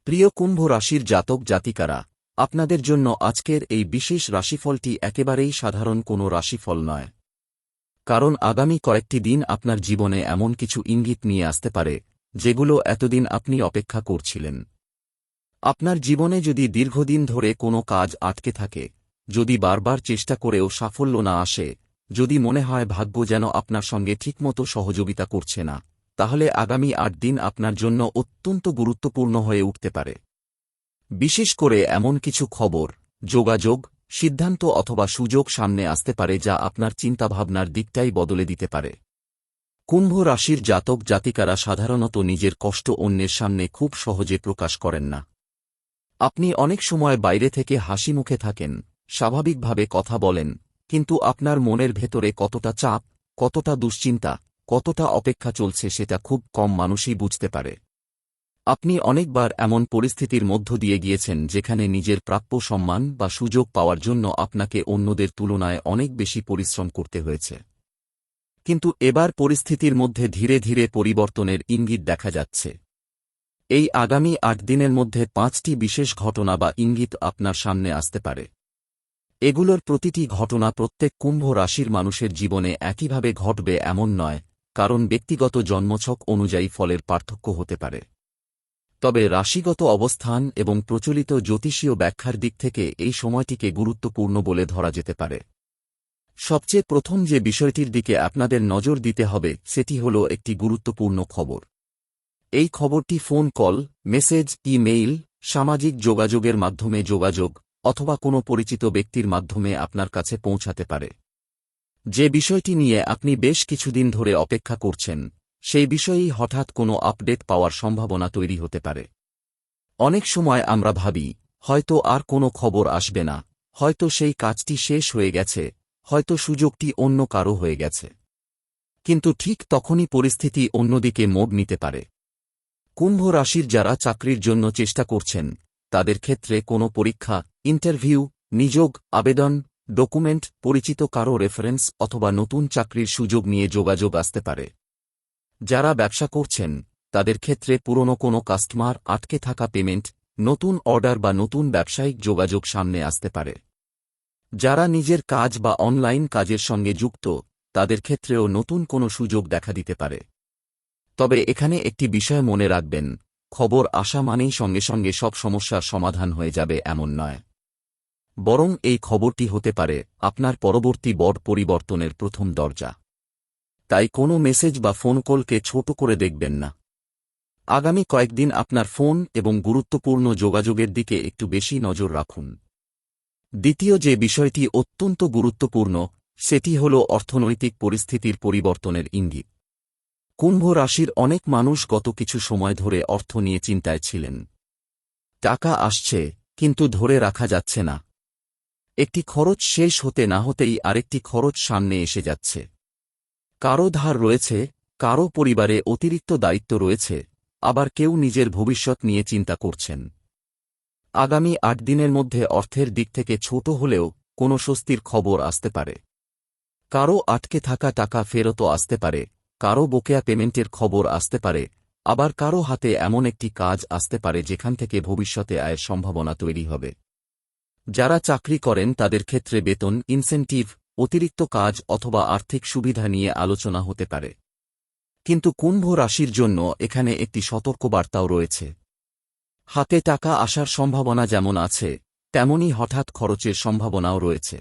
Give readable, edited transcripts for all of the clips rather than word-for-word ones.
প্রিয় কুম্ভ রাশির জাতক জাতিকারা, আপনাদের জন্য আজকের এই বিশেষ রাশিফলটি একেবারেই সাধারণ কোনো রাশিফল নয়। কারণ আগামী কয়েকটি দিন আপনার জীবনে এমন কিছু ইঙ্গিত নিয়ে আসতে পারে যেগুলো এতদিন আপনি অপেক্ষা করছিলেন। আপনার জীবনে যদি দীর্ঘদিন ধরে কোনো কাজ আটকে থাকে, যদি বারবার চেষ্টা করেও সাফল্য না আসে, যদি মনে হয় ভাগ্য যেন আপনার সঙ্গে ঠিকমতো সহযোগিতা করছে না, তাহলে আগামী ৮ দিন আপনার জন্য অত্যন্ত গুরুত্বপূর্ণ হয়ে উঠতে পারে। বিশেষ করে এমন কিছু খবর, যোগাযোগ, সিদ্ধান্ত অথবা সুযোগ সামনে আসতে পারে যা আপনার চিন্তাভাবনার দিকটাই বদলে দিতে পারে। কুম্ভ রাশির জাতক জাতিকারা সাধারণত নিজের কষ্ট অন্যের সামনে খুব সহজে প্রকাশ করেন না। আপনি অনেক সময় বাইরে থেকে হাসি মুখে থাকেন, স্বাভাবিকভাবে কথা বলেন, কিন্তু আপনার মনের ভেতরে কতটা চাপ, কতটা দুশ্চিন্তা, কতটা অপেক্ষা চলছে সেটা খুব কম মানুষই বুঝতে পারে। আপনি অনেকবার এমন পরিস্থিতির মধ্য দিয়ে গিয়েছেন যেখানে নিজের প্রাপ্য সম্মান বা সুযোগ পাওয়ার জন্য আপনাকে অন্যদের তুলনায় অনেক বেশি পরিশ্রম করতে হয়েছে। কিন্তু এবার পরিস্থিতির মধ্যে ধীরে ধীরে পরিবর্তনের ইঙ্গিত দেখা যাচ্ছে। এই আগামী ৮ দিনের মধ্যে ৫টি বিশেষ ঘটনা বা ইঙ্গিত আপনার সামনে আসতে পারে। এগুলোর প্রতিটি ঘটনা প্রত্যেক কুম্ভ রাশির মানুষের জীবনে একইভাবে ঘটবে এমন নয়, কারণ ব্যক্তিগত জন্মছক অনুযায়ী ফলের পার্থক্য হতে পারে। তবে রাশিগত অবস্থান এবং প্রচলিত জ্যোতিষীয় ব্যাখ্যার দিক থেকে এই সময়টিকে গুরুত্বপূর্ণ বলে ধরা যেতে পারে। সবচেয়ে প্রথম যে বিষয়টির দিকে আপনাদের নজর দিতে হবে সেটি হল একটি গুরুত্বপূর্ণ খবর। এই খবরটি ফোন কল, মেসেজ, ইমেইল, সামাজিক যোগাযোগের মাধ্যমে যোগাযোগ অথবা কোনো পরিচিত ব্যক্তির মাধ্যমে আপনার কাছে পৌঁছাতে পারে। যে বিষয়টি নিয়ে আপনি বেশ কিছুদিন ধরে অপেক্ষা করছেন, সেই বিষয়েই হঠাৎ কোনো আপডেট পাওয়ার সম্ভাবনা তৈরি হতে পারে। অনেক সময় আমরা ভাবি, হয়তো আর কোনো খবর আসবে না, হয়তো সেই কাজটি শেষ হয়ে গেছে, হয়তো সুযোগটি অন্য কারো হয়ে গেছে। কিন্তু ঠিক তখনই পরিস্থিতি অন্যদিকে মোড় নিতে পারে। কুম্ভ রাশির যারা চাকরির জন্য চেষ্টা করছেন, তাদের ক্ষেত্রে কোনো পরীক্ষা, ইন্টারভিউ, নিযোগ, আবেদন, ডকুমেন্ট, পরিচিত কারো রেফারেন্স অথবা নতুন চাকরির সুযোগ নিয়ে যোগাযোগ আসতে পারে। যারা ব্যবসা করছেন, তাদের ক্ষেত্রে পুরনো কোনো কাস্টমার, আটকে থাকা পেমেন্ট, নতুন অর্ডার বা নতুন ব্যবসায়িক যোগাযোগ সামনে আসতে পারে। যারা নিজের কাজ বা অনলাইন কাজের সঙ্গে যুক্ত, তাদের ক্ষেত্রেও নতুন কোনো সুযোগ দেখা দিতে পারে। তবে এখানে একটি বিষয় মনে রাখবেন, খবর আসা মানেই সঙ্গে সঙ্গে সব সমস্যার সমাধান হয়ে যাবে এমন নয়। বরং এই খবরটি হতে পারে আপনার পরবর্তী বড় পরিবর্তনের প্রথম দরজা। তাই কোনো মেসেজ বা ফোন কলকে ছোট করে দেখবেন না। আগামী কয়েকদিন আপনার ফোন এবং গুরুত্বপূর্ণ যোগাযোগের দিকে একটু বেশি নজর রাখুন। দ্বিতীয় যে বিষয়টি অত্যন্ত গুরুত্বপূর্ণ, সেটি হল অর্থনৈতিক পরিস্থিতির পরিবর্তনের ইঙ্গিত। কুম্ভ রাশির অনেক মানুষ গত কিছু সময় ধরে অর্থ নিয়ে চিন্তায় ছিলেন। টাকা আসছে, কিন্তু ধরে রাখা যাচ্ছে না। একটি খরচ শেষ হতে না হতেই আরেকটি খরচ সামনে এসে যাচ্ছে। কারো ধার রয়েছে, কারো পরিবারে অতিরিক্ত দায়িত্ব রয়েছে, আবার কেউ নিজের ভবিষ্যৎ নিয়ে চিন্তা করছেন। আগামী ৮ দিনের মধ্যে অর্থের দিক থেকে ছোট হলেও কোনো স্বস্তির খবর আসতে পারে। কারো আটকে থাকা টাকা ফেরতও আসতে পারে, কারো বকেয়া পেমেন্টের খবর আসতে পারে, আবার কারো হাতে এমন একটি কাজ আসতে পারে যেখান থেকে ভবিষ্যতে আয়ের সম্ভাবনা তৈরি হবে। যারা চাকরি করেন তাদের ক্ষেত্রে বেতন, ইনসেন্টিভ, অতিরিক্ত কাজ অথবা আর্থিক সুবিধা নিয়ে আলোচনা হতে পারে। কিন্তু কুম্ভ রাশির জন্য এখানে একটি সতর্কবার্তাও রয়েছে। হাতে টাকা আসার সম্ভাবনা যেমন আছে, তেমনি হঠাৎ খরচের সম্ভাবনাও রয়েছে।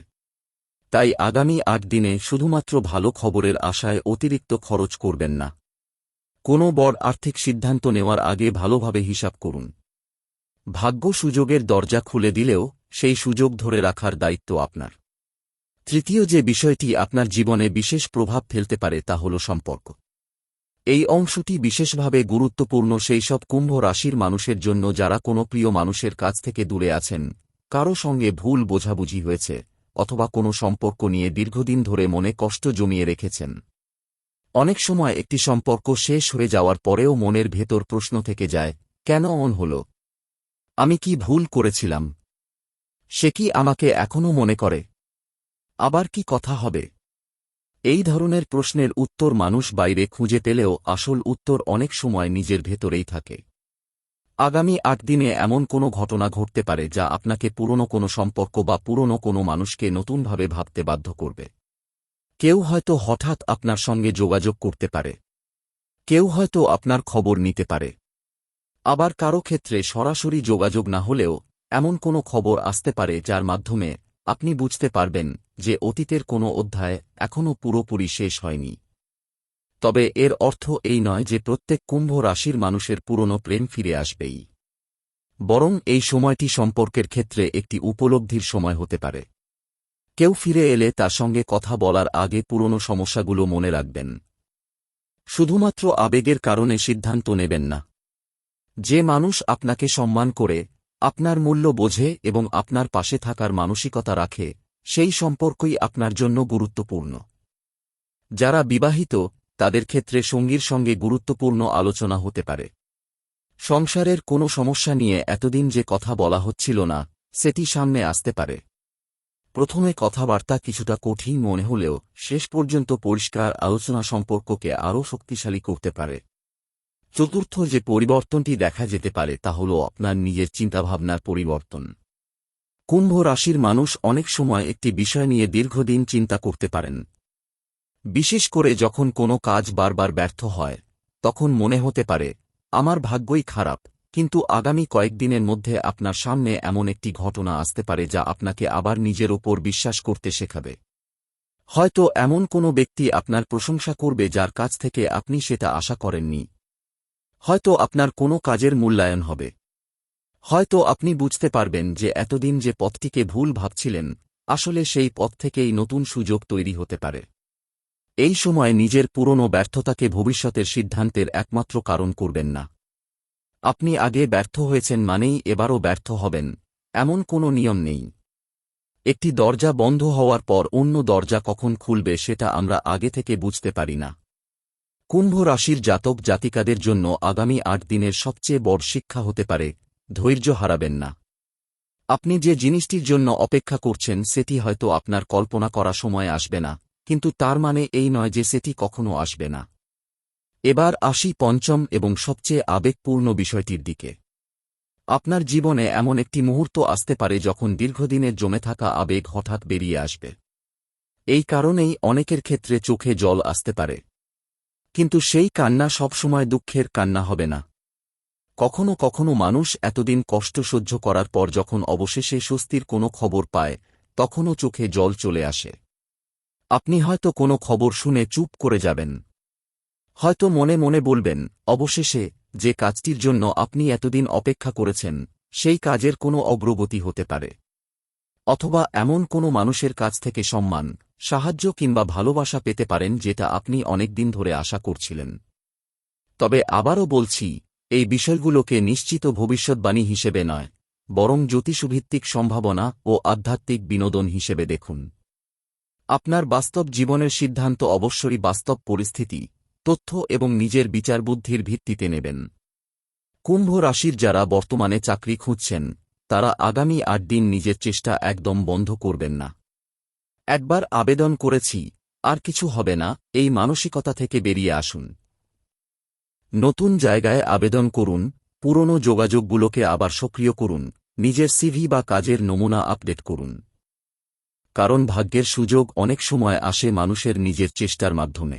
তাই আগামী ৮ দিনে শুধুমাত্র ভালো খবরের আশায় অতিরিক্ত খরচ করবেন না। কোনো বড় আর্থিক সিদ্ধান্ত নেওয়ার আগে ভালোভাবে হিসাব করুন। ভাগ্য সুযোগের দরজা খুলে দিলেও সেই সুযোগ ধরে রাখার দায়িত্ব আপনার। তৃতীয় যে বিষয়টি আপনার জীবনে বিশেষ প্রভাব ফেলতে পারে তা হল সম্পর্ক। এই অংশটি বিশেষভাবে গুরুত্বপূর্ণ সেই সব কুম্ভ রাশির মানুষের জন্য যারা কোনো প্রিয় মানুষের কাছ থেকে দূরে আছেন, কারো সঙ্গে ভুল বোঝাবুঝি হয়েছে, অথবা কোনো সম্পর্ক নিয়ে দীর্ঘদিন ধরে মনে কষ্ট জমিয়ে রেখেছেন। অনেক সময় একটি সম্পর্ক শেষ হয়ে যাওয়ার পরেও মনের ভেতর প্রশ্ন থেকে যায়, কেন এমন হল? আমি কি ভুল করেছিলাম? সে কি আমাকে এখনও মনে করে? আবার কি কথা হবে? এই ধরনের প্রশ্নের উত্তর মানুষ বাইরে খুঁজে পেলেও আসল উত্তর অনেক সময় নিজের ভেতরেই থাকে। আগামী ৮ দিনে এমন কোনো ঘটনা ঘটতে পারে যা আপনাকে পুরনো কোনো সম্পর্ক বা পুরনো কোনো মানুষকে নতুনভাবে ভাবতে বাধ্য করবে। কেউ হয়তো হঠাৎ আপনার সঙ্গে যোগাযোগ করতে পারে, কেউ হয়তো আপনার খবর নিতে পারে। আবার কারো ক্ষেত্রে সরাসরি যোগাযোগ না হলেও এমন কোনো খবর আসতে পারে যার মাধ্যমে আপনি বুঝতে পারবেন যে অতীতের কোনো অধ্যায় এখনও পুরোপুরি শেষ হয়নি। তবে এর অর্থ এই নয় যে প্রত্যেক কুম্ভ রাশির মানুষের পুরনো প্রেম ফিরে আসবেই, বরং এই সময়টি সম্পর্কের ক্ষেত্রে একটি উপলব্ধির সময় হতে পারে। কেউ ফিরে এলে তার সঙ্গে কথা বলার আগে পুরনো সমস্যাগুলো মনে রাখবেন। শুধুমাত্র আবেগের কারণে সিদ্ধান্ত নেবেন না। যে মানুষ আপনাকে সম্মান করে, আপনার মূল্য বোঝে এবং আপনার পাশে থাকার মানসিকতা রাখে, সেই সম্পর্কই আপনার জন্য গুরুত্বপূর্ণ। যারা বিবাহিত, তাদের ক্ষেত্রে সঙ্গীর সঙ্গে গুরুত্বপূর্ণ আলোচনা হতে পারে। সংসারের কোনো সমস্যা নিয়ে এতদিন যে কথা বলা হচ্ছিল না, সেটি সামনে আসতে পারে। প্রথমে কথাবার্তা কিছুটা কঠিন মনে হলেও শেষ পর্যন্ত পরিষ্কার আলোচনা সম্পর্ককে আরও শক্তিশালী করতে পারে। চতুর্থ যে পরিবর্তনটি দেখা যেতে পারে তা হল আপনার নিজের চিন্তাভাবনার পরিবর্তন। কুম্ভ রাশির মানুষ অনেক সময় একটি বিষয় নিয়ে দীর্ঘদিন চিন্তা করতে পারেন। বিশেষ করে যখন কোনো কাজ বারবার ব্যর্থ হয়, তখন মনে হতে পারে আমার ভাগ্যই খারাপ। কিন্তু আগামী কয়েকদিনের মধ্যে আপনার সামনে এমন একটি ঘটনা আসতে পারে যা আপনাকে আবার নিজের ওপর বিশ্বাস করতে শেখাবে। হয়তো এমন কোনো ব্যক্তি আপনার প্রশংসা করবে যার কাছ থেকে আপনি সেটা আশা করেননি। হয়তো আপনার কোনো কাজের মূল্যায়ন হবে। হয়তো আপনি বুঝতে পারবেন যে এতদিন যে পথটিকে ভুল ভাবছিলেন, আসলে সেই পথ থেকেই নতুন সুযোগ তৈরি হতে পারে। এই সময় নিজের পুরনো ব্যর্থতাকে ভবিষ্যতের সিদ্ধান্তের একমাত্র কারণ করবেন না। আপনি আগে ব্যর্থ হয়েছেন মানেই এবারও ব্যর্থ হবেন, এমন কোনো নিয়ম নেই। একটি দরজা বন্ধ হওয়ার পর অন্য দরজা কখন খুলবে সেটা আমরা আগে থেকে বুঝতে পারি না। কুম্ভ রাশির জাতক জাতিকাদের জন্য আগামী ৮ দিনের সবচেয়ে বড় শিক্ষা হতে পারে, ধৈর্য হারাবেন না। আপনি যে জিনিসটির জন্য অপেক্ষা করছেন সেটি হয়তো আপনার কল্পনা করা সময় আসবে না, কিন্তু তার মানে এই নয় যে সেটি কখনো আসবে না। এবার আসি পঞ্চম এবং সবচেয়ে আবেগপূর্ণ বিষয়টির দিকে। আপনার জীবনে এমন একটি মুহূর্ত আসতে পারে যখন দীর্ঘদিনের জমে থাকা আবেগ হঠাৎ বেরিয়ে আসবে। এই কারণেই অনেকের ক্ষেত্রে চোখে জল আসতে পারে। কিন্তু সেই কান্না সবসময় দুঃখের কান্না হবে না। কখনো কখনো মানুষ এতদিন কষ্ট সহ্য করার পর যখন অবশেষে স্বস্তির কোনো খবর পায়, তখনও চোখে জল চলে আসে। আপনি হয়তো কোনো খবর শুনে চুপ করে যাবেন। হয়তো মনে মনে বলবেন, অবশেষে যে কাজটির জন্য আপনি এতদিন অপেক্ষা করেছেন, সেই কাজের কোনো অগ্রগতি হতে পারে। অথবা এমন কোনো মানুষের কাছ থেকে সম্মান, সাহায্য কিংবা ভালোবাসা পেতে পারেন যেটা আপনি অনেকদিন ধরে আশা করছিলেন। তবে আবারও বলছি, এই বিষয়গুলোকে নিশ্চিত ভবিষ্যৎবাণী হিসেবে নয়, বরং জ্যোতিষভিত্তিক সম্ভাবনা ও আধ্যাত্মিক বিনোদন হিসেবে দেখুন। আপনার বাস্তব জীবনের সিদ্ধান্ত অবশ্যই বাস্তব পরিস্থিতি, তথ্য এবং নিজের বিচারবুদ্ধির ভিত্তিতে নেবেন। কুম্ভ রাশির যারা বর্তমানে চাকরি খুঁজছেন, তারা আগামী ৮ দিন নিজের চেষ্টা একদম বন্ধ করবেন না। একবার আবেদন করেছি, আর কিছু হবে না, এই মানসিকতা থেকে বেরিয়ে আসুন। নতুন জায়গায় আবেদন করুন, পুরনো যোগাযোগগুলোকে আবার সক্রিয় করুন, নিজের সিভি বা কাজের নমুনা আপডেট করুন। কারণ ভাগ্যের সুযোগ অনেক সময় আসে মানুষের নিজের চেষ্টার মাধ্যমে।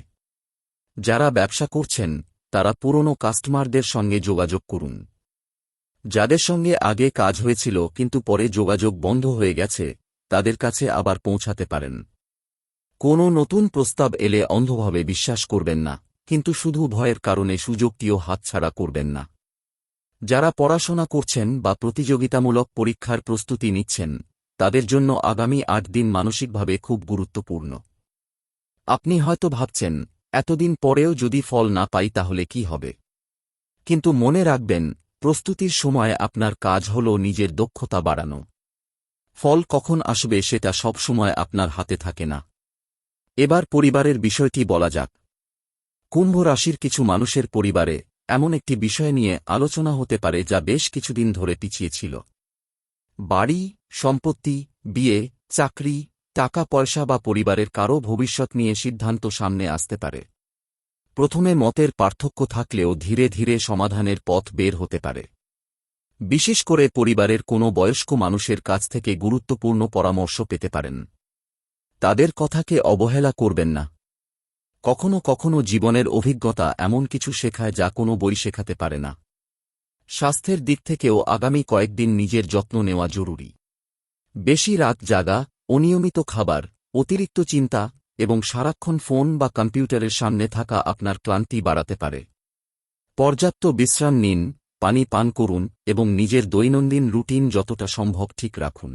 যারা ব্যবসা করছেন, তারা পুরনো কাস্টমারদের সঙ্গে যোগাযোগ করুন। যাদের সঙ্গে আগে কাজ হয়েছিল কিন্তু পরে যোগাযোগ বন্ধ হয়ে গেছে, তাদের কাছে আবার পৌঁছাতে পারেন। কোনো নতুন প্রস্তাব এলে অন্ধভাবে বিশ্বাস করবেন না, কিন্তু শুধু ভয়ের কারণে সুযোগটিও হাতছাড়া করবেন না। যারা পড়াশোনা করছেন বা প্রতিযোগিতামূলক পরীক্ষার প্রস্তুতি নিচ্ছেন, তাদের জন্য আগামী ৮ দিন মানসিকভাবে খুব গুরুত্বপূর্ণ। আপনি হয়তো ভাবছেন, এতদিন পরেও যদি ফল না পাই তাহলে কি হবে? কিন্তু মনে রাখবেন, প্রস্তুতির সময় আপনার কাজ হল নিজের দক্ষতা বাড়ানো। ফল কখন আসবে সেটা সব সময় আপনার হাতে থাকে না। এবার পরিবারের বিষয়টি বলা যাক। কুম্ভ রাশির কিছু মানুষের পরিবারে এমন একটি বিষয় নিয়ে আলোচনা হতে পারে যা বেশ কিছুদিন ধরে পিছিয়ে ছিল। বাড়ি, সম্পত্তি, বিয়ে, চাকরি, টাকা পয়সা বা পরিবারের কারও ভবিষ্যৎ নিয়ে সিদ্ধান্ত সামনে আসতে পারে। প্রথমে মতের পার্থক্য থাকলেও ধীরে ধীরে সমাধানের পথ বের হতে পারে। বিশেষ করে পরিবারের কোনো বয়স্ক মানুষের কাছ থেকে গুরুত্বপূর্ণ পরামর্শ পেতে পারেন। তাদের কথাকে অবহেলা করবেন না। কখনো কখনো জীবনের অভিজ্ঞতা এমন কিছু শেখায় যা কোনো বই শেখাতে পারে না। স্বাস্থ্যের দিক থেকেও আগামী কয়েকদিন নিজের যত্ন নেওয়া জরুরি। বেশি রাত জাগা, অনিয়মিত খাবার, অতিরিক্ত চিন্তা এবং সারাক্ষণ ফোন বা কম্পিউটারের সামনে থাকা আপনার ক্লান্তি বাড়াতে পারে। পর্যাপ্ত বিশ্রাম নিন, পানি পান করুন এবং নিজের দৈনন্দিন রুটিন যতটা সম্ভব ঠিক রাখুন।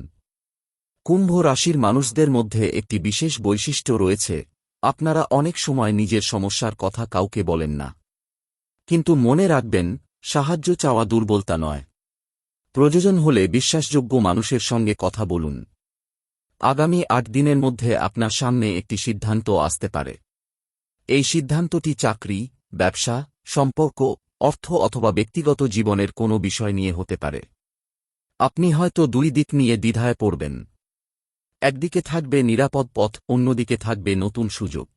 কুম্ভ রাশির মানুষদের মধ্যে একটি বিশেষ বৈশিষ্ট্য রয়েছে, আপনারা অনেক সময় নিজের সমস্যার কথা কাউকে বলেন না। কিন্তু মনে রাখবেন, সাহায্য চাওয়া দুর্বলতা নয়। প্রয়োজন হলে বিশ্বাসযোগ্য মানুষের সঙ্গে কথা বলুন। আগামী ৮ দিনের মধ্যে আপনার সামনে একটি সিদ্ধান্ত আসতে পারে। এই সিদ্ধান্তটি চাকরি, ব্যবসা, সম্পর্ক, অর্থ অথবা ব্যক্তিগত জীবনের কোনো বিষয় নিয়ে হতে পারে। আপনি হয়তো দুই দিক নিয়ে দ্বিধায় পড়বেন। একদিকে থাকবে নিরাপদ পথ, অন্যদিকে থাকবে নতুন সুযোগ।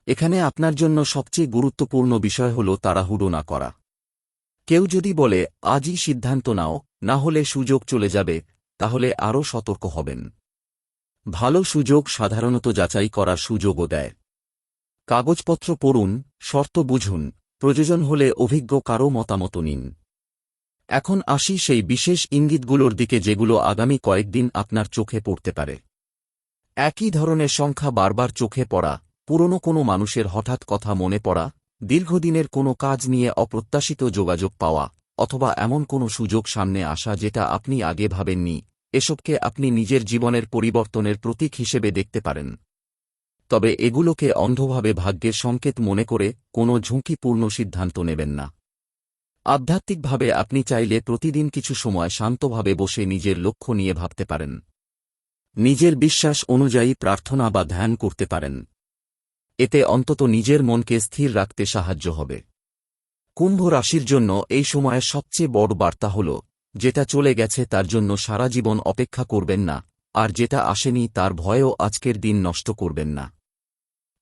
এখানে আপনার জন্য সবচেয়ে গুরুত্বপূর্ণ বিষয় হল তাড়াহুড়ো না করা। কেউ যদি বলে আজই সিদ্ধান্ত নাও, না হলে সুযোগ চলে যাবে, তাহলে আরও সতর্ক হবেন। ভালো সুযোগ সাধারণত যাচাই করার সুযোগও দেয়। কাগজপত্র পড়ুন, শর্ত বুঝুন, প্রয়োজন হলে অভিজ্ঞ কারও মতামত নিন। এখন আসি সেই বিশেষ ইঙ্গিতগুলোর দিকে যেগুলো আগামী কয়েকদিন আপনার চোখে পড়তে পারে। একই ধরনের সংখ্যা বারবার চোখে পড়া, পুরনো কোনো মানুষের হঠাৎ কথা মনে পড়া, দীর্ঘদিনের কোনো কাজ নিয়ে অপ্রত্যাশিত যোগাযোগ পাওয়া, অথবা এমন কোনো সুযোগ সামনে আসা যেটা আপনি আগে ভাবেননি, এসবকে আপনি নিজের জীবনের পরিবর্তনের প্রতীক হিসেবে দেখতে পারেন। তবে এগুলোকে অন্ধভাবে ভাগ্যের সংকেত মনে করে কোনো ঝুঁকিপূর্ণ সিদ্ধান্ত নেবেন না। আধ্যাত্মিকভাবে আপনি চাইলে প্রতিদিন কিছু সময় শান্তভাবে বসে নিজের লক্ষ্য নিয়ে ভাবতে পারেন। নিজের বিশ্বাস অনুযায়ী প্রার্থনা বা ধ্যান করতে পারেন। এতে অন্তত নিজের মনকে স্থির রাখতে সাহায্য হবে। কুম্ভ রাশির জন্য এই সময়ের সবচেয়ে বড় বার্তা হল, যেটা চলে গেছে তার জন্য সারা জীবন অপেক্ষা করবেন না, আর যেটা আসেনি তার ভয়েও আজকের দিন নষ্ট করবেন না।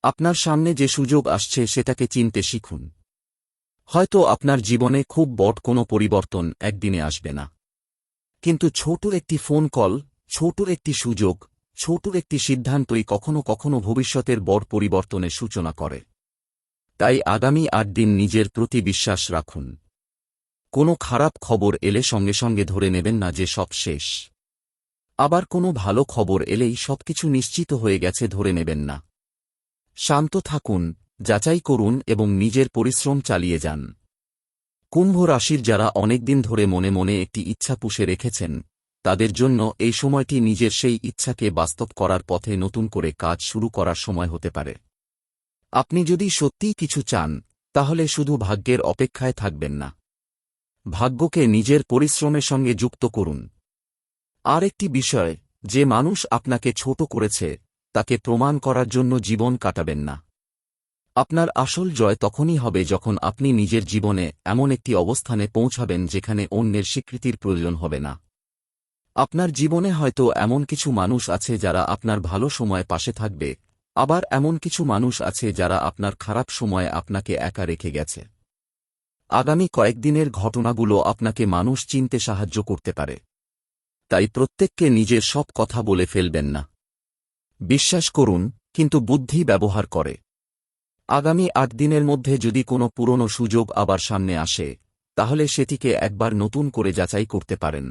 আপনার সামনে যে সুযোগ আসছে সেটাকে চিনতে শিখুন। হয়তো আপনার জীবনে খুব বড় কোনো পরিবর্তন একদিনে আসবে না, কিন্তু ছোট একটি ফোন কল, ছোট একটি সুযোগ, ছোট একটি সিদ্ধান্তই কখনো কখনো ভবিষ্যতের বড় পরিবর্তনের সূচনা করে। তাই আগামী ৮ দিন নিজের প্রতি বিশ্বাস রাখুন। কোনো খারাপ খবর এলে সঙ্গে সঙ্গে ধরে নেবেন না যে সব শেষ। আবার কোনো ভালো খবর এলেই সবকিছু নিশ্চিত হয়ে গেছে ধরে নেবেন না। শান্ত থাকুন, যাচাই করুন এবং নিজের পরিশ্রম চালিয়ে যান। কুম্ভ রাশির যারা অনেকদিন ধরে মনে মনে একটি ইচ্ছা পুষে রেখেছেন, তাদের জন্য এই সময়টি নিজের সেই ইচ্ছাকে বাস্তব করার পথে নতুন করে কাজ শুরু করার সময় হতে পারে। আপনি যদি সত্যিই কিছু চান, তাহলে শুধু ভাগ্যের অপেক্ষায় থাকবেন না। ভাগ্যকে নিজের পরিশ্রমের সঙ্গে যুক্ত করুন। আর একটি বিষয়, যে মানুষ আপনাকে ছোট করেছে, তাকে প্রমাণ করার জন্য জীবন কাটাবেন না। আপনার আসল জয় তখনই হবে যখন আপনি নিজের জীবনে এমন একটি অবস্থানে পৌঁছাবেন যেখানে অন্যের স্বীকৃতির প্রয়োজন হবে না। আপনার জীবনে হয়তো এমন কিছু মানুষ আছে যারা আপনার ভালো সময় পাশে থাকবে, আবার এমন কিছু মানুষ আছে যারা আপনার খারাপ সময়ে আপনাকে একা রেখে গেছে। আগামী কয়েকদিনের ঘটনাগুলো আপনাকে মানুষ চিনতে সাহায্য করতে পারে। তাই প্রত্যেককে নিজের সব কথা বলে ফেলবেন না। বিশ্বাস করুন, কিন্তু বুদ্ধি ব্যবহার করে। আগামী ৮ দিনের মধ্যে যদি কোনো পুরনো সুযোগ আবার সামনে আসে, তাহলে সেটিকে একবার নতুন করে যাচাই করতে পারেন।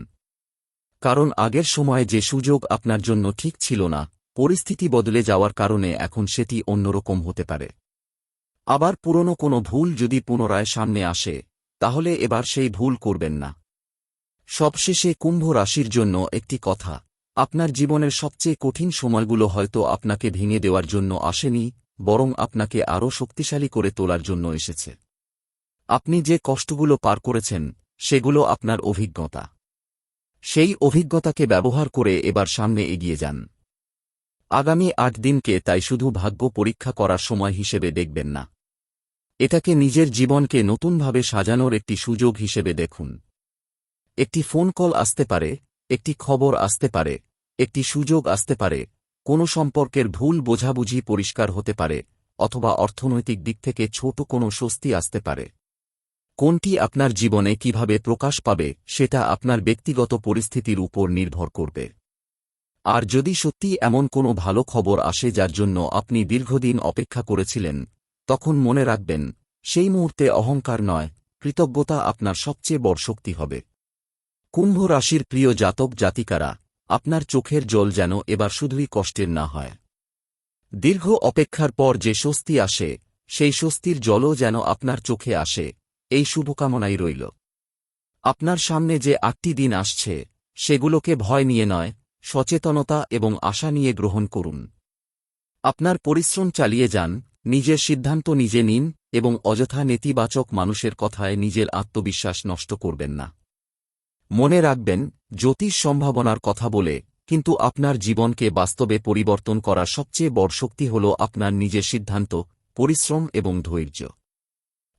কারণ আগের সময়ে যে সুযোগ আপনার জন্য ঠিক ছিল না, পরিস্থিতি বদলে যাওয়ার কারণে এখন সেটি অন্যরকম হতে পারে। আবার পুরনো কোনো ভুল যদি পুনরায় সামনে আসে, তাহলে এবার সেই ভুল করবেন না। সবশেষে কুম্ভ রাশির জন্য একটি কথা, আপনার জীবনের সবচেয়ে কঠিন সময়গুলো হয়তো আপনাকে ভেঙে দেওয়ার জন্য আসেনি, বরং আপনাকে আরও শক্তিশালী করে তোলার জন্য এসেছে। আপনি যে কষ্টগুলো পার করেছেন, সেগুলো আপনার অভিজ্ঞতা। সেই অভিজ্ঞতাকে ব্যবহার করে এবার সামনে এগিয়ে যান। আগামী ৮ দিনকে তাই শুধু ভাগ্য পরীক্ষা করার সময় হিসেবে দেখবেন না। এটাকে নিজের জীবনকে নতুনভাবে সাজানোর একটি সুযোগ হিসেবে দেখুন। একটি ফোন কল আসতে পারে, একটি খবর আসতে পারে, একটি সুযোগ আসতে পারে, কোনো সম্পর্কের ভুল বোঝাবুঝি পরিষ্কার হতে পারে, অথবা অর্থনৈতিক দিক থেকে ছোট কোনো স্বস্তি আসতে পারে। কোনটি আপনার জীবনে কিভাবে প্রকাশ পাবে সেটা আপনার ব্যক্তিগত পরিস্থিতির উপর নির্ভর করবে। আর যদি সত্যি এমন কোনো ভালো খবর আসে যার জন্য আপনি দীর্ঘদিন অপেক্ষা করেছিলেন, তখন মনে রাখবেন, সেই মুহূর্তে অহংকার নয়, কৃতজ্ঞতা আপনার সবচেয়ে বড় শক্তি হবে। কুম্ভ রাশির প্রিয় জাতক জাতিকারা, আপনার চোখের জল যেন এবার শুধুই কষ্টের না হয়। দীর্ঘ অপেক্ষার পর যে স্বস্তি আসে, সেই স্বস্তির জলও যেন আপনার চোখে আসে, এই শুভকামনাই রইল। আপনার সামনে যে ৮টি দিন আসছে, সেগুলোকে ভয় নিয়ে নয়, সচেতনতা এবং আশা নিয়ে গ্রহণ করুন। আপনার পরিশ্রম চালিয়ে যান, নিজের সিদ্ধান্ত নিজে নিন এবং অযথা নেতিবাচক মানুষের কথায় নিজের আত্মবিশ্বাস নষ্ট করবেন না। মনে রাখবেন, জ্যোতিষ সম্ভাবনার কথা বলে, কিন্তু আপনার জীবনকে বাস্তবে পরিবর্তন করার সবচেয়ে বড় শক্তি হল আপনার নিজের সিদ্ধান্ত, পরিশ্রম এবং ধৈর্য।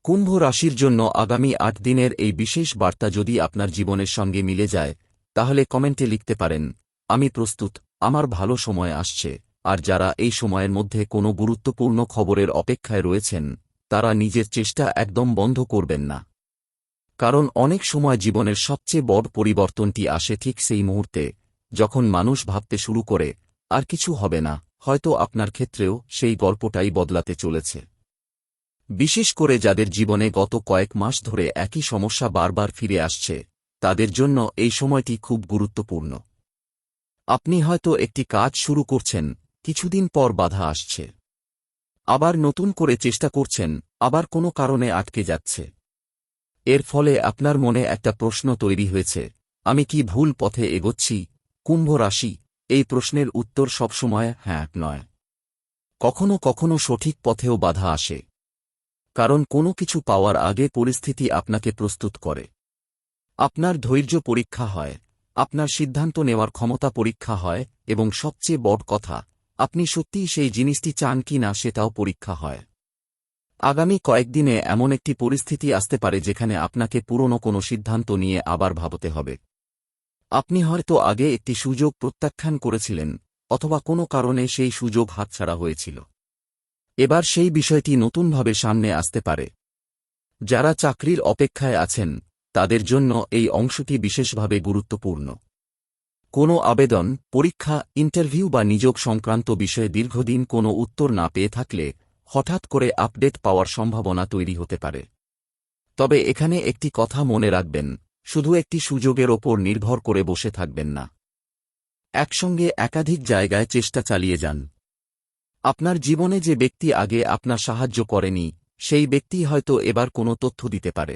কুম্ভ রাশির জন্য আগামী ৮ দিনের এই বিশেষ বার্তা যদি আপনার জীবনের সঙ্গে মিলে যায়, তাহলে কমেন্টে লিখতে পারেন, আমি প্রস্তুত, আমার ভালো সময় আসছে। আর যারা এই সময়ের মধ্যে কোনো গুরুত্বপূর্ণ খবরের অপেক্ষায় রয়েছেন, তারা নিজের চেষ্টা একদম বন্ধ করবেন না। কারণ অনেক সময় জীবনের সবচেয়ে বড় পরিবর্তনটি আসে ঠিক সেই মুহূর্তে, যখন মানুষ ভাবতে শুরু করে, আর কিছু হবে না। হয়তো আপনার ক্ষেত্রেও সেই গল্পটাই বদলাতে চলেছে। বিশেষ করে যাদের জীবনে গত কয়েক মাস ধরে একই সমস্যা বারবার ফিরে আসছে, তাদের জন্য এই সময়টি খুব গুরুত্বপূর্ণ। আপনি হয়তো একটি কাজ শুরু করছেন, কিছুদিন পর বাধা আসছে। আবার নতুন করে চেষ্টা করছেন, আবার কোনো কারণে আটকে যাচ্ছে। এর ফলে আপনার মনে একটা প্রশ্ন তৈরি হয়েছে, আমি কি ভুল পথে এগোচ্ছি? কুম্ভ রাশি, এই প্রশ্নের উত্তর সবসময় হ্যাঁ নয়। কখনো কখনো সঠিক পথেও বাধা আসে। কারণ কোনো কিছু পাওয়ার আগে পরিস্থিতি আপনাকে প্রস্তুত করে। আপনার ধৈর্য পরীক্ষা হয়, আপনার সিদ্ধান্ত নেওয়ার ক্ষমতা পরীক্ষা হয় এবং সবচেয়ে বড় কথা, আপনি সত্যিই সেই জিনিসটি চান কি না সেটাও পরীক্ষা হয়। আগামী কয়েকদিনে এমন একটি পরিস্থিতি আসতে পারে যেখানে আপনাকে পুরনো কোনো সিদ্ধান্ত নিয়ে আবার ভাবতে হবে। আপনি হয়তো আগে একটি সুযোগ প্রত্যাখ্যান করেছিলেন, অথবা কোনো কারণে সেই সুযোগ হাতছাড়া হয়েছিল। এবার সেই বিষয়টি নতুনভাবে সামনে আসতে পারে। যারা চাকরির অপেক্ষায় আছেন, তাদের জন্য এই অংশটি বিশেষভাবে গুরুত্বপূর্ণ। কোনো আবেদন, পরীক্ষা, ইন্টারভিউ বা নিয়োগ সংক্রান্ত বিষয়ে দীর্ঘদিন কোনো উত্তর না পেয়ে থাকলে হঠাৎ করে আপডেট পাওয়ার সম্ভাবনা তৈরি হতে পারে। তবে এখানে একটি কথা মনে রাখবেন, শুধু একটি সুযোগের ওপর নির্ভর করে বসে থাকবেন না। একসঙ্গে একাধিক জায়গায় চেষ্টা চালিয়ে যান। আপনার জীবনে যে ব্যক্তি আগে আপনার সাহায্য করেনি, সেই ব্যক্তি হয়তো এবার কোনো তথ্য দিতে পারে।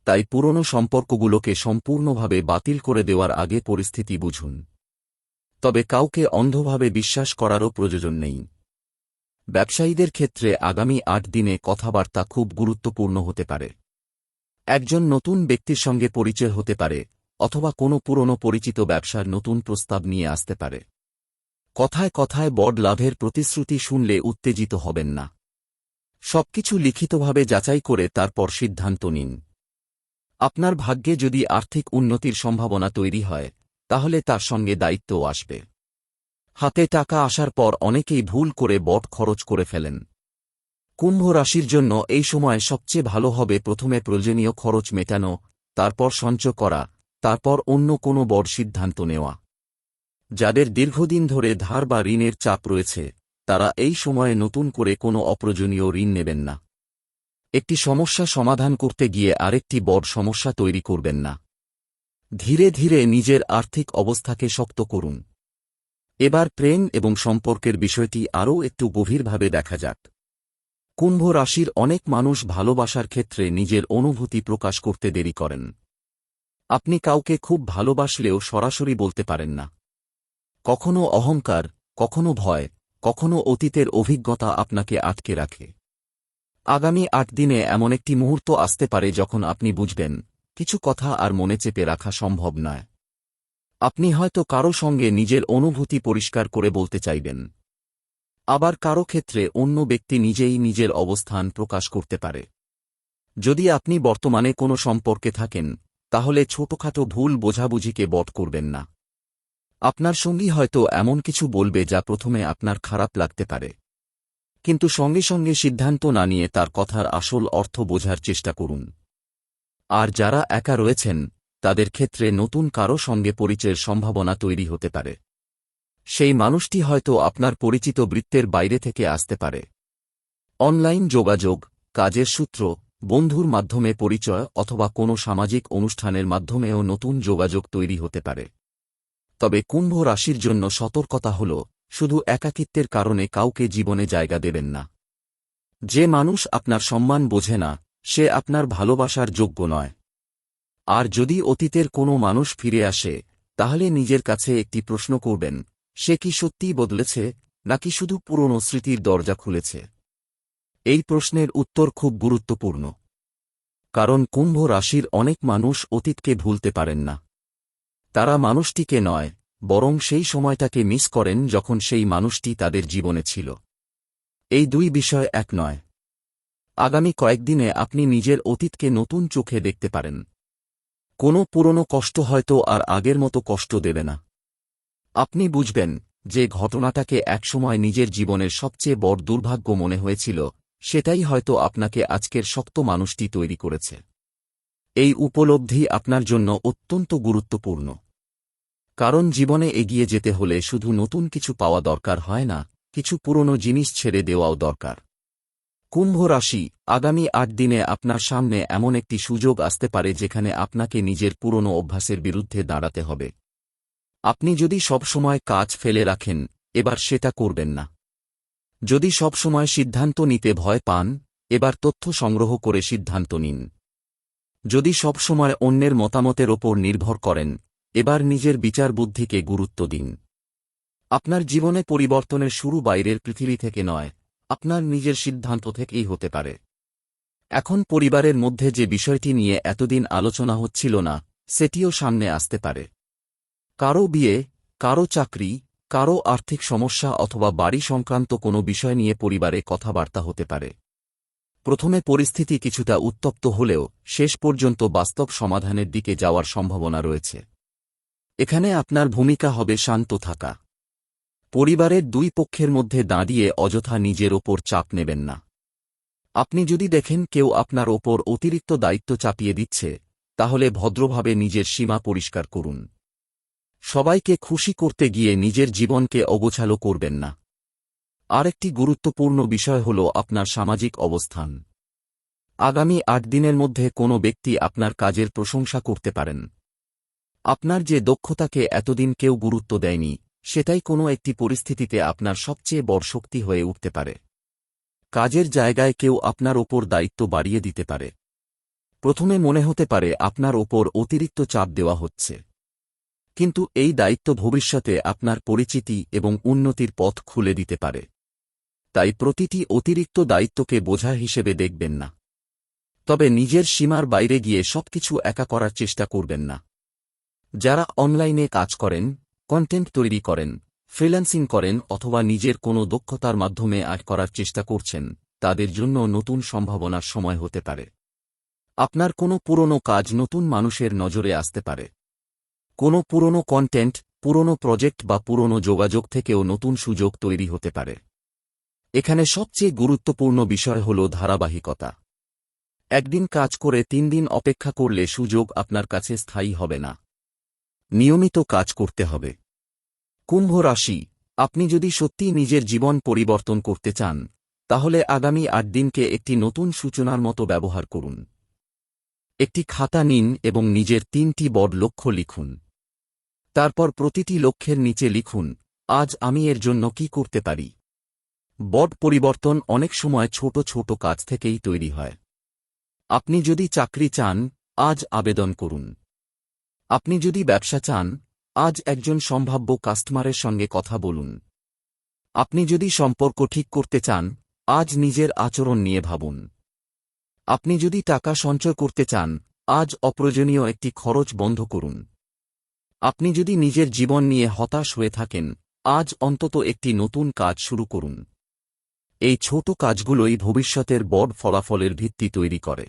তাই পুরনো সম্পর্কগুলোকে সম্পূর্ণভাবে বাতিল করে দেওয়ার আগে পরিস্থিতি বুঝুন। তবে কাউকে অন্ধভাবে বিশ্বাস করারও প্রয়োজন নেই। ব্যবসায়ীদের ক্ষেত্রে আগামী ৮ দিনে কথাবার্তা খুব গুরুত্বপূর্ণ হতে পারে। একজন নতুন ব্যক্তির সঙ্গে পরিচয় হতে পারে, অথবা কোনো পুরনো পরিচিত ব্যবসার নতুন প্রস্তাব নিয়ে আসতে পারে। কথায় কথায় বড় লাভের প্রতিশ্রুতি শুনলে উত্তেজিত হবেন না। সবকিছু লিখিতভাবে যাচাই করে তারপর সিদ্ধান্ত নিন। আপনার ভাগ্যে যদি আর্থিক উন্নতির সম্ভাবনা তৈরি হয়, তাহলে তার সঙ্গে দায়িত্বও আসবে। হাতে টাকা আসার পর অনেকেই ভুল করে বড় খরচ করে ফেলেন। কুম্ভ রাশির জন্য এই সময় সবচেয়ে ভালো হবে প্রথমে প্রয়োজনীয় খরচ মেটানো, তারপর সঞ্চয় করা, তারপর অন্য কোনো বড় সিদ্ধান্ত নেওয়া। যাদের দীর্ঘদিন ধরে ধার বা ঋণের চাপ রয়েছে, তারা এই সময়ে নতুন করে কোনো অপ্রয়োজনীয় ঋণ নেবেন না। একটি সমস্যা সমাধান করতে গিয়ে আরেকটি বড় সমস্যা তৈরি করবেন না। ধীরে ধীরে নিজের আর্থিক অবস্থাকে শক্ত করুন। এবার প্রেম এবং সম্পর্কের বিষয়টি আরও একটু গভীরভাবে দেখা যাক। কুম্ভ রাশির অনেক মানুষ ভালোবাসার ক্ষেত্রে নিজের অনুভূতি প্রকাশ করতে দেরি করেন। আপনি কাউকে খুব ভালোবাসলেও সরাসরি বলতে পারেন না। কখনো অহংকার, কখনো ভয়, কখনো অতীতের অভিজ্ঞতা আপনাকে আটকে রাখে। আগামী ৮ দিনে এমন একটি মুহূর্ত আসতে পারে যখন আপনি বুঝবেন, কিছু কথা আর মনে চেপে রাখা সম্ভব নয়। আপনি হয়তো কারো সঙ্গে নিজের অনুভূতি পরিষ্কার করে বলতে চাইবেন। আবার কারো ক্ষেত্রে অন্য ব্যক্তি নিজেই নিজের অবস্থান প্রকাশ করতে পারে। যদি আপনি বর্তমানে কোনো সম্পর্কে থাকেন, তাহলে ছোটখাটো ভুল বোঝাবুঝিকে বড় করবেন না। আপনার সঙ্গী হয়তো এমন কিছু বলবে যা প্রথমে আপনার খারাপ লাগতে পারে, কিন্তু সঙ্গে সঙ্গে সিদ্ধান্ত না নিয়ে তার কথার আসল অর্থ বোঝার চেষ্টা করুন। আর যারা একা রয়েছেন তাদের ক্ষেত্রে নতুন কারো সঙ্গে পরিচয়ের সম্ভাবনা তৈরি হতে পারে। সেই মানুষটি হয়তো আপনার পরিচিত বৃত্তের বাইরে থেকে আসতে পারে। অনলাইন যোগাযোগ, কাজের সূত্র, বন্ধুর মাধ্যমে পরিচয় অথবা কোনো সামাজিক অনুষ্ঠানের মাধ্যমেও নতুন যোগাযোগ তৈরি হতে পারে। তবে কুম্ভ রাশির জন্য সতর্কতা হল, শুধু একাকিত্বের কারণে কাউকে জীবনে জায়গা দেবেন না। যে মানুষ আপনার সম্মান বোঝে না, সে আপনার ভালোবাসার যোগ্য নয়। আর যদি অতীতের কোনো মানুষ ফিরে আসে, তাহলে নিজের কাছে একটি প্রশ্ন করবেন, সে কি সত্যিই বদলেছে, নাকি শুধু পুরনো স্মৃতির দরজা খুলেছে? এই প্রশ্নের উত্তর খুব গুরুত্বপূর্ণ। কারণ কুম্ভ রাশির অনেক মানুষ অতীতকে ভুলতে পারেন না। তারা মানুষটিকে নয়, বরং সেই সময়টাকে মিস করেন যখন সেই মানুষটি তাদের জীবনে ছিল। এই দুই বিষয় এক নয়। আগামী কয়েকদিনে আপনি নিজের অতীতকে নতুন চোখে দেখতে পারেন। কোনো পুরনো কষ্ট হয়তো আর আগের মতো কষ্ট দেবে না। আপনি বুঝবেন যে ঘটনাটাকে একসময় নিজের জীবনের সবচেয়ে বড় দুর্ভাগ্য মনে হয়েছিল, সেটাই হয়তো আপনাকে আজকের শক্ত মানুষটি তৈরি করেছে। এই উপলব্ধি আপনার জন্য অত্যন্ত গুরুত্বপূর্ণ। কারণ জীবনে এগিয়ে যেতে হলে শুধু নতুন কিছু পাওয়া দরকার হয় না, কিছু পুরনো জিনিস ছেড়ে দেওয়াও দরকার। কুম্ভ রাশি, আগামী ৮ দিনে আপনার সামনে এমন একটি সুযোগ আসতে পারে যেখানে আপনাকে নিজের পুরনো অভ্যাসের বিরুদ্ধে দাঁড়াতে হবে। আপনি যদি সবসময় কাজ ফেলে রাখেন, এবার সেটা করবেন না। যদি সবসময় সিদ্ধান্ত নিতে ভয় পান, এবার তথ্য সংগ্রহ করে সিদ্ধান্ত নিন। যদি সবসময় অন্যের মতামতের ওপর নির্ভর করেন, এবার নিজের বিচার বুদ্ধিকে গুরুত্ব দিন। আপনার জীবনে পরিবর্তনের শুরু বাইরের পৃথিবী থেকে নয়, আপনার নিজের সিদ্ধান্ত থেকেই হতে পারে। এখন পরিবারের মধ্যে যে বিষয়টি নিয়ে এতদিন আলোচনা হচ্ছিল না, সেটিও সামনে আসতে পারে। কারো বিয়ে, কারো চাকরি, কারো আর্থিক সমস্যা অথবা বাড়ি সংক্রান্ত কোনো বিষয় নিয়ে পরিবারে কথাবার্তা হতে পারে। প্রথমে পরিস্থিতি কিছুটা উত্তপ্ত হলেও শেষ পর্যন্ত বাস্তব সমাধানের দিকে যাওয়ার সম্ভাবনা রয়েছে। এখানে আপনার ভূমিকা হবে শান্ত থাকা। পরিবারের দুই পক্ষের মধ্যে দাঁড়িয়ে অযথা নিজের ওপর চাপ নেবেন না। আপনি যদি দেখেন কেউ আপনার ওপর অতিরিক্ত দায়িত্ব চাপিয়ে দিচ্ছে, তাহলে ভদ্রভাবে নিজের সীমা পরিষ্কার করুন। সবাইকে খুশি করতে গিয়ে নিজের জীবনকে অগোছালো করবেন না। আরেকটি গুরুত্বপূর্ণ বিষয় হল আপনার সামাজিক অবস্থান। আগামী ৮ দিনের মধ্যে কোনো ব্যক্তি আপনার কাজের প্রশংসা করতে পারেন। আপনার যে দক্ষতাকে এতদিন কেউ গুরুত্ব দেয়নি, সেটাই কোনো একটি পরিস্থিতিতে আপনার সবচেয়ে বড় শক্তি হয়ে উঠতে পারে। কাজের জায়গায় কেউ আপনার ওপর দায়িত্ব বাড়িয়ে দিতে পারে। প্রথমে মনে হতে পারে আপনার ওপর অতিরিক্ত চাপ দেওয়া হচ্ছে, কিন্তু এই দায়িত্ব ভবিষ্যতে আপনার পরিচিতি এবং উন্নতির পথ খুলে দিতে পারে। তাই প্রতিটি অতিরিক্ত দায়িত্বকে বোঝা হিসেবে দেখবেন না। তবে নিজের সীমার বাইরে গিয়ে সবকিছু একা করার চেষ্টা করবেন না। যারা অনলাইনে কাজ করেন, কন্টেন্ট তৈরি করেন, ফ্রিল্যান্সিং করেন অথবা নিজের কোনো দক্ষতার মাধ্যমে আয় করার চেষ্টা করছেন, তাদের জন্য নতুন সম্ভাবনার সময় হতে পারে। আপনার কোনো পুরনো কাজ নতুন মানুষের নজরে আসতে পারে। কোনো পুরনো কন্টেন্ট, পুরনো প্রজেক্ট বা পুরনো যোগাযোগ থেকেও নতুন সুযোগ তৈরি হতে পারে। এখানে সবচেয়ে গুরুত্বপূর্ণ বিষয় হল ধারাবাহিকতা। একদিন কাজ করে ৩ দিন অপেক্ষা করলে সুযোগ আপনার কাছে স্থায়ী হবে না। নিয়মিত কাজ করতে হবে। কুম্ভ রাশি, আপনি যদি সত্যিই নিজের জীবন পরিবর্তন করতে চান, তাহলে আগামী ৮ দিনকে একটি নতুন সূচনার মতো ব্যবহার করুন। একটি খাতা নিন এবং নিজের ৩টি বড় লক্ষ্য লিখুন। তারপর প্রতিটি লক্ষ্যের নিচে লিখুন, আজ আমি এর জন্য কি করতে পারি। বড় পরিবর্তন অনেক সময় ছোট ছোট কাজ থেকেই তৈরি হয়। আপনি যদি চাকরি চান, আজ আবেদন করুন। আপনি যদি ব্যবসা চান, আজ একজন সম্ভাব্য কাস্টমারের সঙ্গে কথা বলুন। আপনি যদি সম্পর্ক ঠিক করতে চান, আজ নিজের আচরণ নিয়ে ভাবুন। আপনি যদি টাকা সঞ্চয় করতে চান, আজ অপ্রয়োজনীয় একটি খরচ বন্ধ করুন। আপনি যদি নিজের জীবন নিয়ে হতাশ হয়ে থাকেন, আজ অন্তত একটি নতুন কাজ শুরু করুন। এই ছোট কাজগুলোই ভবিষ্যতের বড় ফলাফলের ভিত্তি তৈরি করে।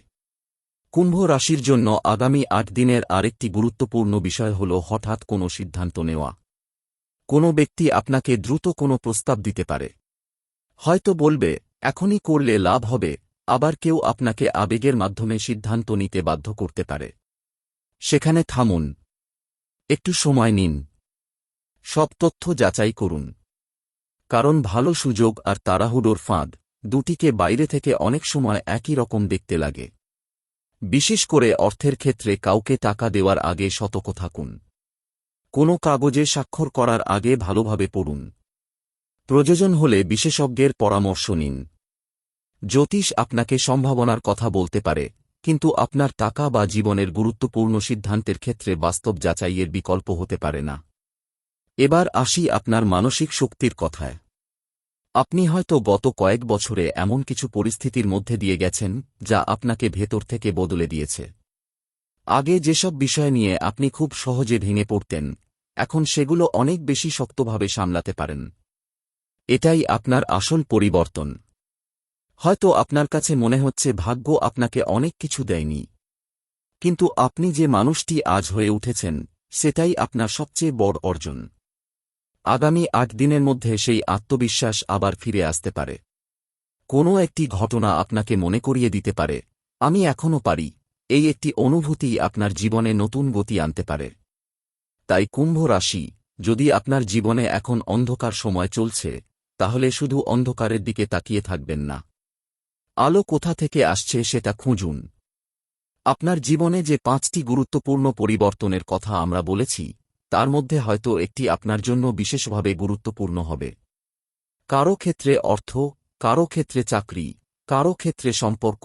কুম্ভ রাশির জন্য আগামী ৮ দিনের আরেকটি গুরুত্বপূর্ণ বিষয় হল হঠাৎ কোনো সিদ্ধান্ত নেওয়া। কোনো ব্যক্তি আপনাকে দ্রুত কোনো প্রস্তাব দিতে পারে। হয়তো বলবে, এখনই করলে লাভ হবে, আবার কেউ আপনাকে আবেগের মাধ্যমে সিদ্ধান্ত নিতে বাধ্য করতে পারে। সেখানে থামুন, একটু সময় নিন, সব তথ্য যাচাই করুন। কারণ ভালো সুযোগ আর তাড়াহুড়োর ফাঁদ দুটিকে বাইরে থেকে অনেক সময় একই রকম দেখতে লাগে। বিশেষ করে অর্থের ক্ষেত্রে কাউকে টাকা দেওয়ার আগে সতর্ক থাকুন। কোনো কাগজে স্বাক্ষর করার আগে ভালোভাবে পড়ুন। প্রয়োজন হলে বিশেষজ্ঞের পরামর্শ নিন। জ্যোতিষ আপনাকে সম্ভাবনার কথা বলতে পারে, কিন্তু আপনার টাকা বা জীবনের গুরুত্বপূর্ণ সিদ্ধান্তের ক্ষেত্রে বাস্তব যাচাইয়ের বিকল্প হতে পারে না। এবার আসি আপনার মানসিক শক্তির কথায়। আপনি হয়তো গত কয়েক বছরে এমন কিছু পরিস্থিতির মধ্যে দিয়ে গেছেন যা আপনাকে ভেতর থেকে বদলে দিয়েছে। আগে যেসব বিষয় নিয়ে আপনি খুব সহজে ভেঙে পড়তেন, এখন সেগুলো অনেক বেশি শক্তভাবে সামলাতে পারেন। এটাই আপনার আসল পরিবর্তন। হয়তো আপনার কাছে মনে হচ্ছে ভাগ্য আপনাকে অনেক কিছু দেয়নি, কিন্তু আপনি যে মানুষটি আজ হয়ে উঠেছেন সেটাই আপনার সবচেয়ে বড় অর্জন। আগামী ৮ দিনের মধ্যে সেই আত্মবিশ্বাস আবার ফিরে আসতে পারে। কোনো একটি ঘটনা আপনাকে মনে করিয়ে দিতে পারে, আমি এখনও পারি। এই একটি অনুভূতি আপনার জীবনে নতুন গতি আনতে পারে। তাই কুম্ভ রাশি, যদি আপনার জীবনে এখন অন্ধকার সময় চলছে, তাহলে শুধু অন্ধকারের দিকে তাকিয়ে থাকবেন না। আলো কোথা থেকে আসছে সেটা খুঁজুন। আপনার জীবনে যে ৫টি গুরুত্বপূর্ণ পরিবর্তনের কথা আমরা বলেছি, তার মধ্যে হয়তো একটি আপনার জন্য বিশেষভাবে গুরুত্বপূর্ণ হবে। কারো ক্ষেত্রে অর্থ, কারো ক্ষেত্রে চাকরি, কারো ক্ষেত্রে সম্পর্ক,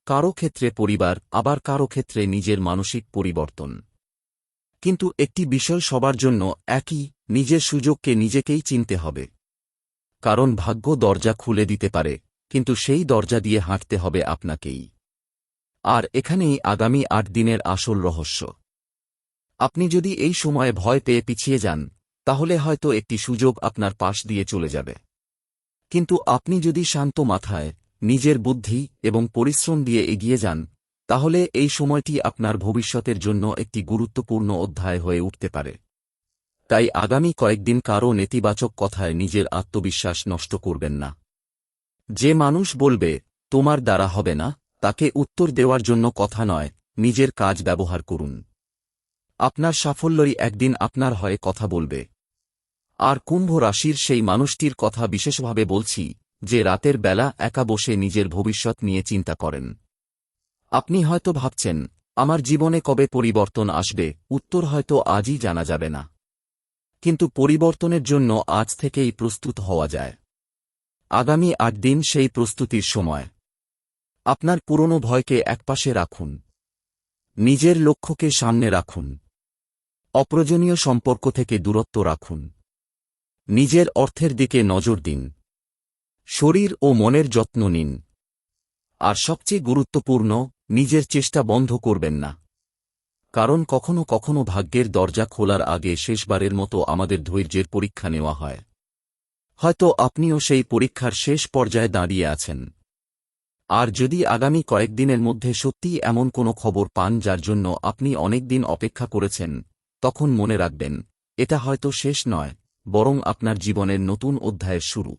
কারো ক্ষেত্রে পরিবার, আবার কারো ক্ষেত্রে নিজের মানসিক পরিবর্তন। কিন্তু একটি বিষয় সবার জন্য একই, নিজের সুযোগকে নিজেকেই চিনতে হবে। কারণ ভাগ্য দরজা খুলে দিতে পারে, কিন্তু সেই দরজা দিয়ে হাঁটতে হবে আপনাকেই। আর এখানেই আগামী ৮ দিনের আসল রহস্য। আপনি যদি এই সময়ে ভয় পেয়ে পিছিয়ে যান, তাহলে হয়তো একটি সুযোগ আপনার পাশ দিয়ে চলে যাবে। কিন্তু আপনি যদি শান্ত মাথায়, নিজের বুদ্ধি এবং পরিশ্রম দিয়ে এগিয়ে যান, তাহলে এই সময়টি আপনার ভবিষ্যতের জন্য একটি গুরুত্বপূর্ণ অধ্যায় হয়ে উঠতে পারে। তাই আগামী কয়েকদিন কারও নেতিবাচক কথায় নিজের আত্মবিশ্বাস নষ্ট করবেন না। যে মানুষ বলবে, তোমার দ্বারা হবে না, তাকে উত্তর দেওয়ার জন্য কথা নয়, নিজের কাজ ব্যবহার করুন। আপনার সাফল্যই একদিন আপনার হয়ে কথা বলবে। আর কুম্ভ রাশির সেই মানুষটির কথা বিশেষভাবে বলছি, যে রাতের বেলা একা বসে নিজের ভবিষ্যৎ নিয়ে চিন্তা করেন। আপনি হয়তো ভাবছেন, আমার জীবনে কবে পরিবর্তন আসবে, উত্তর হয়তো আজই জানা যাবে না। কিন্তু পরিবর্তনের জন্য আজ থেকেই প্রস্তুত হওয়া যায়। আগামী ৮ দিন সেই প্রস্তুতির সময়। আপনার পুরনো ভয়কে একপাশে রাখুন। নিজের লক্ষ্যকে সামনে রাখুন। অপ্রয়োজনীয় সম্পর্ক থেকে দূরত্ব রাখুন। নিজের অর্থের দিকে নজর দিন। শরীর ও মনের যত্ন নিন। আর সবচেয়ে গুরুত্বপূর্ণ, নিজের চেষ্টা বন্ধ করবেন না। কারণ কখনো কখনো ভাগ্যের দরজা খোলার আগে শেষবারের মতো আমাদের ধৈর্যের পরীক্ষা নেওয়া হয়। হয়তো আপনিও সেই পরীক্ষার শেষ পর্যায়ে দাঁড়িয়ে আছেন। আর যদি আগামী কয়েকদিনের মধ্যে সত্যিই এমন কোনো খবর পান যার জন্য আপনি অনেক দিন অপেক্ষা করেছেন, তখন মনে রাখবেন, এটা হয়তো শেষ নয়, বরং আপনার জীবনের নতুন অধ্যায়ের শুরু।